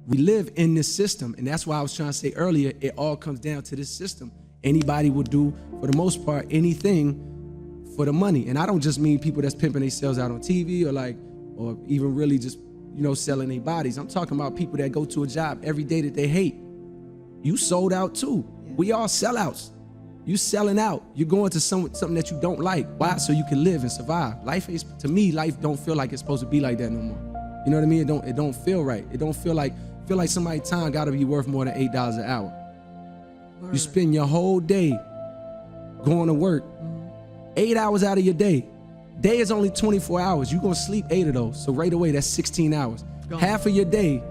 We live in this system, and that's why I was trying to say earlier, it all comes down to this system. Anybody will do, for the most part, anything for the money. And I don't just mean people that's pimping themselves out on TV or even really just, selling their bodies. I'm talking about people that go to a job every day that they hate. You sold out too. We all sellouts. You selling out. You're going to something that you don't like. Why? So you can live and survive. To me, life don't feel like it's supposed to be like that no more. You know what I mean? It don't feel right. It don't feel like somebody's time gotta be worth more than $8 an hour. Word. You spend your whole day going to work, 8 hours out of your day. Day is only 24 hours. You're gonna sleep 8 of those. So right away, that's 16 hours. Half of your day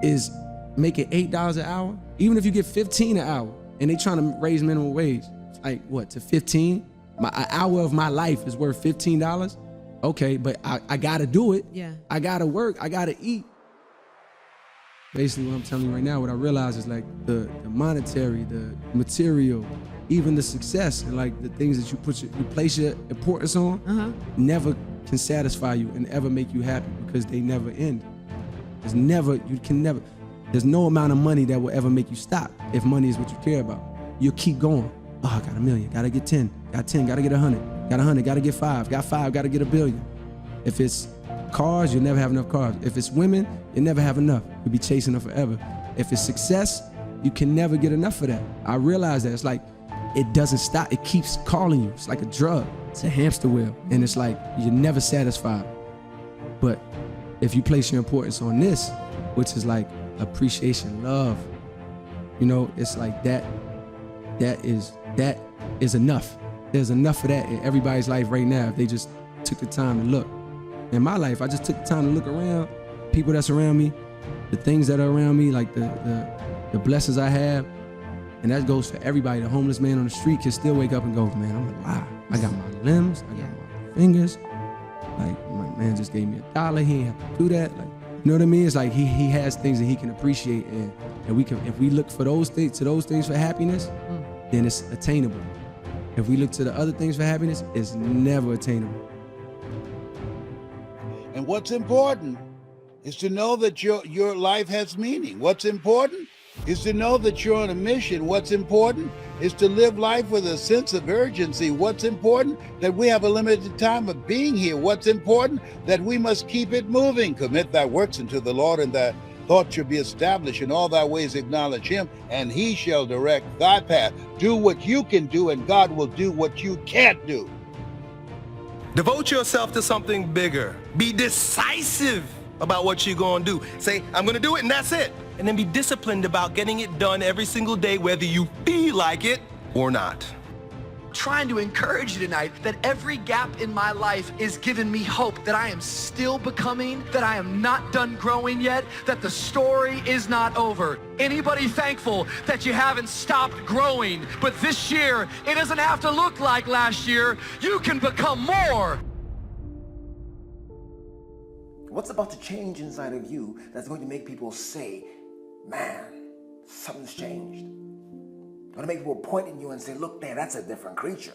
is making $8 an hour. Even if you get 15 an hour and they trying to raise minimum wage, like what, to 15? An hour of my life is worth $15? Okay, but I gotta do it. Yeah. I gotta work, I gotta eat. Basically what I'm telling you right now, what I realize is like the monetary, the material, even the success and like the things that you place your importance on, never can satisfy you and ever make you happy because they never end. There's no amount of money that will ever make you stop if money is what you care about. You'll keep going. Oh, I got $1 million, gotta get 10, got 10, gotta get 100, got 100, gotta get 5, got 5, gotta get $1 billion. If it's cars, you'll never have enough cars. If it's women, you'll never have enough. You'll be chasing them forever. If it's success, you can never get enough of that. I realize that. It's like, it doesn't stop. It keeps calling you. It's like a drug. It's a hamster wheel. And it's like, you're never satisfied. But if you place your importance on this, which is like appreciation, love, it's like that is enough. There's enough of that in everybody's life right now if they just took the time to look. In my life, I just took the time to look around, people that's around me, the things that are around me, like the blessings I have. And that goes for everybody. The homeless man on the street can still wake up and go, man, I'm alive. I got my limbs, I got my fingers. Like, my man just gave me $1. He ain't have to do that. Like, you know what I mean? It's like he has things that he can appreciate, and we can, if we look for those things for happiness, then it's attainable. If we look to the other things for happiness, it's never attainable. And what's important is to know that your life has meaning. What's important is to know that you're on a mission. What's important is to live life with a sense of urgency. What's important, that we have a limited time of being here. What's important, that we must keep it moving. Commit thy works unto the Lord, and thy thought shall be established. In all thy ways acknowledge him, and he shall direct thy path. Do what you can do, and God will do what you can't do. Devote yourself to something bigger. Be decisive about what you're going to do. Say, I'm going to do it, and that's it. And then be disciplined about getting it done every single day, whether you feel like it or not. Trying to encourage you tonight that every gap in my life is giving me hope, that I am still becoming, that I am not done growing yet, that the story is not over. Anybody thankful that you haven't stopped growing? But this year, it doesn't have to look like last year. You can become more. What's about to change inside of you that's going to make people say, man, something's changed? Going to make people point at you and say, look there, that's a different creature.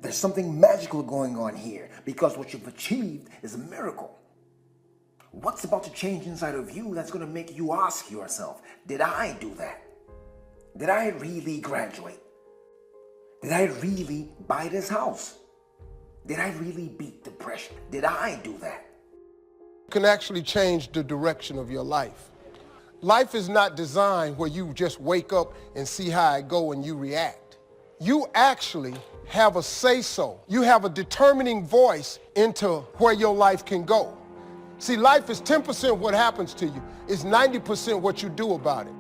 There's something magical going on here because what you've achieved is a miracle. What's about to change inside of you that's going to make you ask yourself, did I do that? Did I really graduate? Did I really buy this house? Did I really beat depression? Did I do that? Can actually change the direction of your life. Life is not designed where you just wake up and see how it go and you react. You actually have a say-so. You have a determining voice into where your life can go. See, life is 10% what happens to you. It's 90% what you do about it.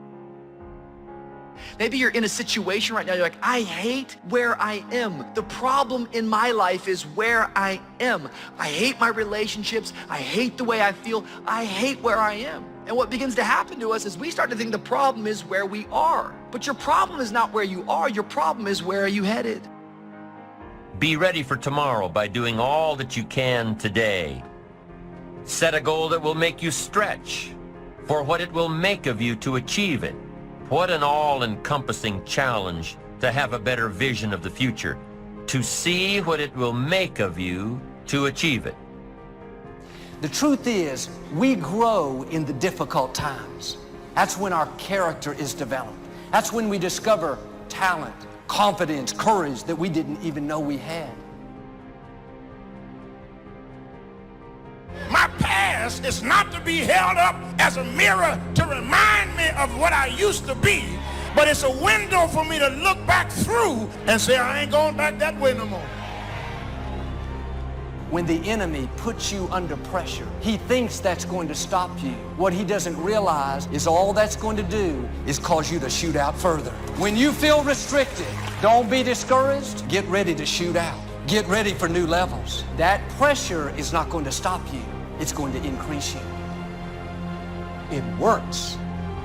Maybe you're in a situation right now, you're like, I hate where I am. The problem in my life is where I am. I hate my relationships. I hate the way I feel. I hate where I am. And what begins to happen to us is we start to think the problem is where we are. But your problem is not where you are. Your problem is where are you headed? Be ready for tomorrow by doing all that you can today. Set a goal that will make you stretch for what it will make of you to achieve it. What an all-encompassing challenge to have a better vision of the future, to see what it will make of you to achieve it. The truth is, we grow in the difficult times. That's when our character is developed. That's when we discover talent, confidence, courage that we didn't even know we had. My past is not to be held up as a mirror to remind me of what I used to be, but it's a window for me to look back through and say, I ain't going back that way no more. When the enemy puts you under pressure, he thinks that's going to stop you. What he doesn't realize is all that's going to do is cause you to shoot out further. When you feel restricted, don't be discouraged. Get ready to shoot out. Get ready for new levels. That pressure is not going to stop you. It's going to increase you. It works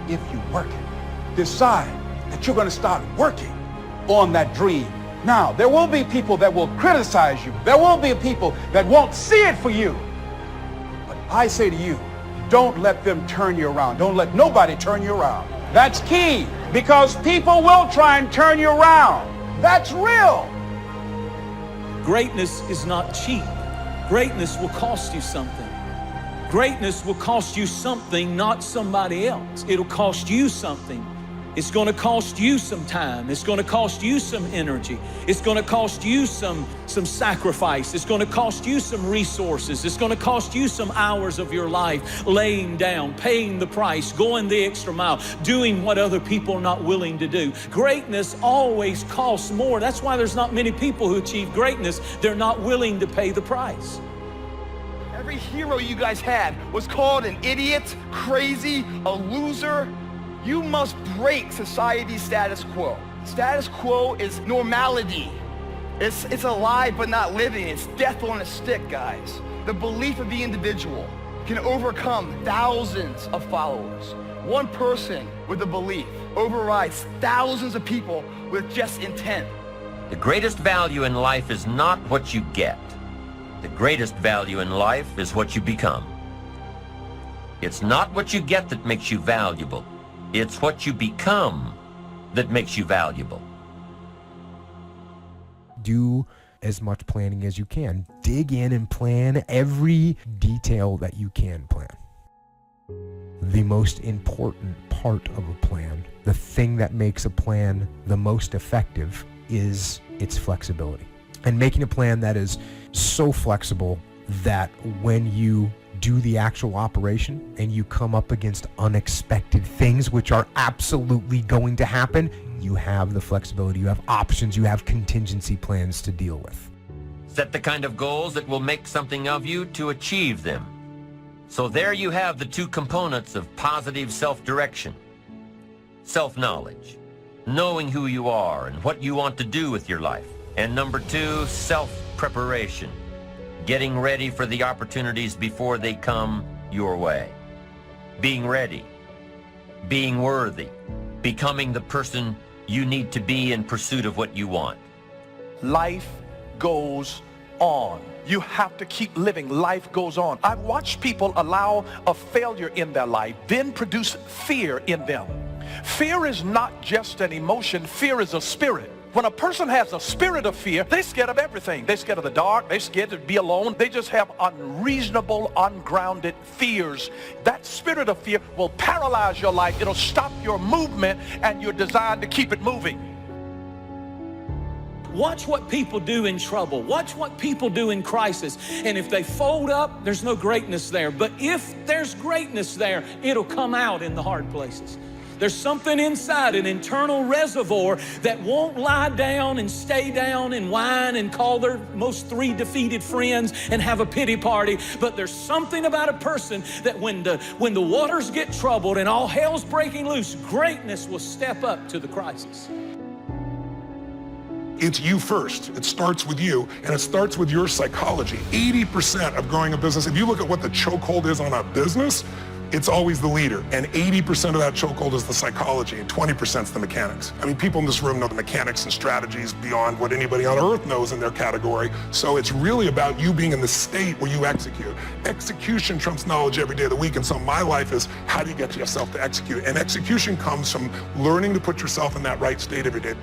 if you work it. Decide that you're going to start working on that dream. Now, there will be people that will criticize you. There will be people that won't see it for you. But I say to you, don't let them turn you around. Don't let nobody turn you around. That's key, because people will try and turn you around. That's real. Greatness is not cheap. Greatness will cost you something. Greatness will cost you something, not somebody else. It'll cost you something. It's going to cost you some time. It's going to cost you some energy. It's going to cost you some sacrifice. It's going to cost you some resources. It's going to cost you some hours of your life laying down, paying the price, going the extra mile, doing what other people are not willing to do. Greatness always costs more. That's why there's not many people who achieve greatness. They're not willing to pay the price. Every hero you guys had was called an idiot, crazy, a loser. You must break society's status quo. Status quo is normality. It's alive but not living. It's death on a stick, guys. The belief of the individual can overcome thousands of followers. One person with a belief overrides thousands of people with just intent. The greatest value in life is not what you get. The greatest value in life is what you become. It's not what you get that makes you valuable. It's what you become that makes you valuable. Do as much planning as you can. Dig in and plan every detail that you can plan. The most important part of a plan, the thing that makes a plan the most effective, is its flexibility. And making a plan that is so flexible that when you do the actual operation and you come up against unexpected things, which are absolutely going to happen, you have the flexibility, you have options, you have contingency plans to deal with. Set the kind of goals that will make something of you to achieve them. So there you have the two components of positive self-direction. Self-knowledge, knowing who you are and what you want to do with your life. And number two, self-preparation. Getting ready for the opportunities before they come your way. Being ready, being worthy, becoming the person you need to be in pursuit of what you want. Life goes on. You have to keep living. Life goes on. I've watched people allow a failure in their life, then produce fear in them. Fear is not just an emotion. Fear is a spirit. When a person has a spirit of fear, they're scared of everything. They're scared of the dark. They're scared to be alone. They just have unreasonable, ungrounded fears. That spirit of fear will paralyze your life. It'll stop your movement, and you're designed to keep it moving. Watch what people do in trouble. Watch what people do in crisis. And if they fold up, there's no greatness there. But if there's greatness there, it'll come out in the hard places. There's something inside, an internal reservoir that won't lie down and stay down and whine and call their most 3 defeated friends and have a pity party. But there's something about a person that when the waters get troubled and all hell's breaking loose, greatness will step up to the crisis. It's you first. It starts with you, and it starts with your psychology. 80% of growing a business, if you look at what the chokehold is on a business, it's always the leader. And 80% of that chokehold is the psychology, and 20% is the mechanics. I mean, people in this room know the mechanics and strategies beyond what anybody on earth knows in their category. So it's really about you being in the state where you execute. Execution trumps knowledge every day of the week. And so my life is, how do you get yourself to execute? And execution comes from learning to put yourself in that right state every day.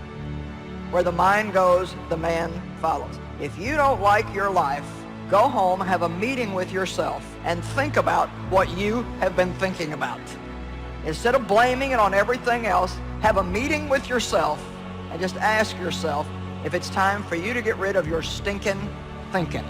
Where the mind goes, the man follows. If you don't like your life, Go home, have a meeting with yourself, and think about what you have been thinking about. Instead of blaming it on everything else, have a meeting with yourself and just ask yourself if it's time for you to get rid of your stinking thinking.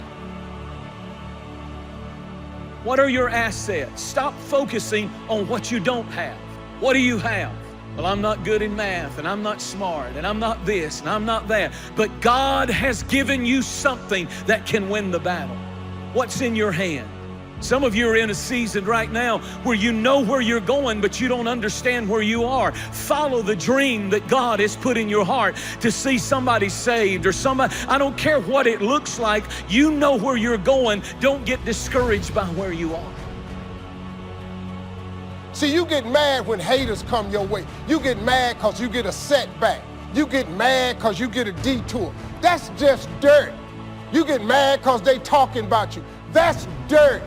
What are your assets? Stop focusing on what you don't have. What do you have? Well, I'm not good in math, and I'm not smart, and I'm not this, and I'm not that. But God has given you something that can win the battle. What's in your hand? Some of you are in a season right now where you know where you're going, but you don't understand where you are. Follow the dream that God has put in your heart to see somebody saved or somebody. I don't care what it looks like. You know where you're going. Don't get discouraged by where you are. See, you get mad when haters come your way. You get mad because you get a setback. You get mad because you get a detour. That's just dirt. You get mad because they talking about you. That's dirt.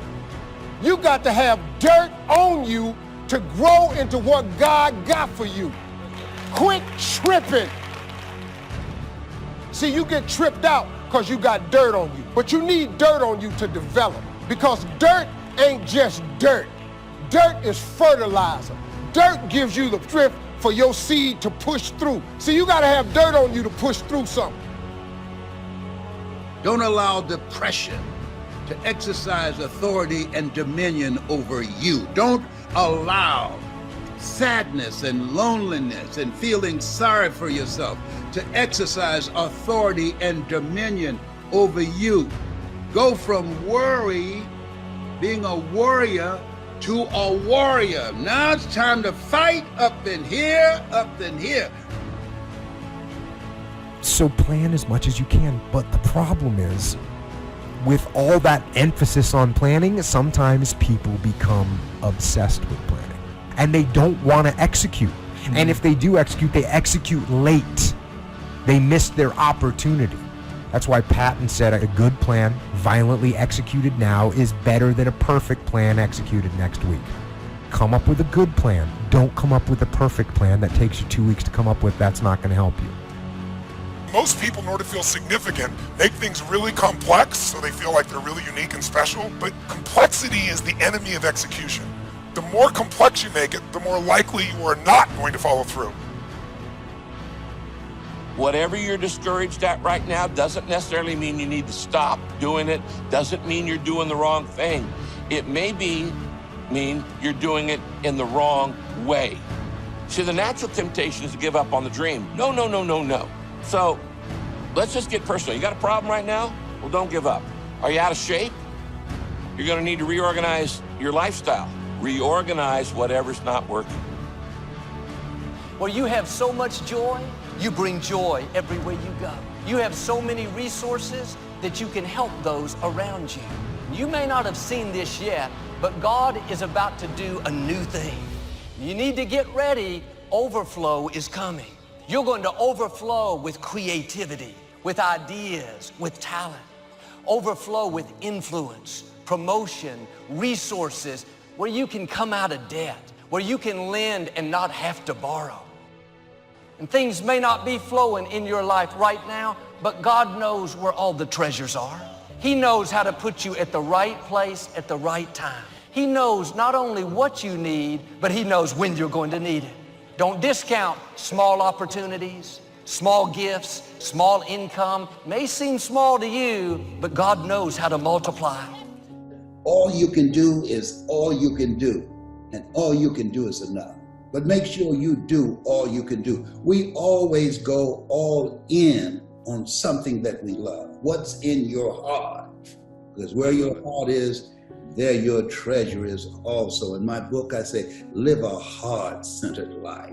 You got to have dirt on you to grow into what God got for you. Quit tripping. See, you get tripped out because you got dirt on you. But you need dirt on you to develop, because dirt ain't just dirt. Dirt is fertilizer. Dirt gives you the strength for your seed to push through. See, you gotta have dirt on you to push through something. Don't allow depression to exercise authority and dominion over you. Don't allow sadness and loneliness and feeling sorry for yourself to exercise authority and dominion over you. Go from worry, being a warrior, to a warrior. Now it's time to fight up in here, up in here. So plan as much as you can, but the problem is, with all that emphasis on planning, sometimes people become obsessed with planning and they don't want to execute. Mm-hmm. And if they do execute, they execute late. They miss their opportunity. That's why Patton said a good plan, violently executed now, is better than a perfect plan executed next week. Come up with a good plan. Don't come up with a perfect plan that takes you 2 weeks to come up with. That's not going to help you. Most people, in order to feel significant, make things really complex so they feel like they're really unique and special. But complexity is the enemy of execution. The more complex you make it, the more likely you are not going to follow through. Whatever you're discouraged at right now doesn't necessarily mean you need to stop doing it, doesn't mean you're doing the wrong thing. It may mean you're doing it in the wrong way. See, the natural temptation is to give up on the dream. No. So let's just get personal. You got a problem right now? Well, don't give up. Are you out of shape? You're going to need to reorganize your lifestyle. Reorganize whatever's not working. Where you have so much joy, you bring joy everywhere you go. You have so many resources that you can help those around you. You may not have seen this yet, but God is about to do a new thing. You need to get ready. Overflow is coming. You're going to overflow with creativity, with ideas, with talent. Overflow with influence, promotion, resources, where you can come out of debt, where you can lend and not have to borrow. And things may not be flowing in your life right now, but God knows where all the treasures are. He knows how to put you at the right place at the right time. He knows not only what you need, but He knows when you're going to need it. Don't discount small opportunities, small gifts, small income. May seem small to you, but God knows how to multiply. All you can do is all you can do, and all you can do is enough. But make sure you do all you can do. We always go all in on something that we love. What's in your heart? Because where your heart is, there your treasure is also. In my book, I say, live a heart-centered life.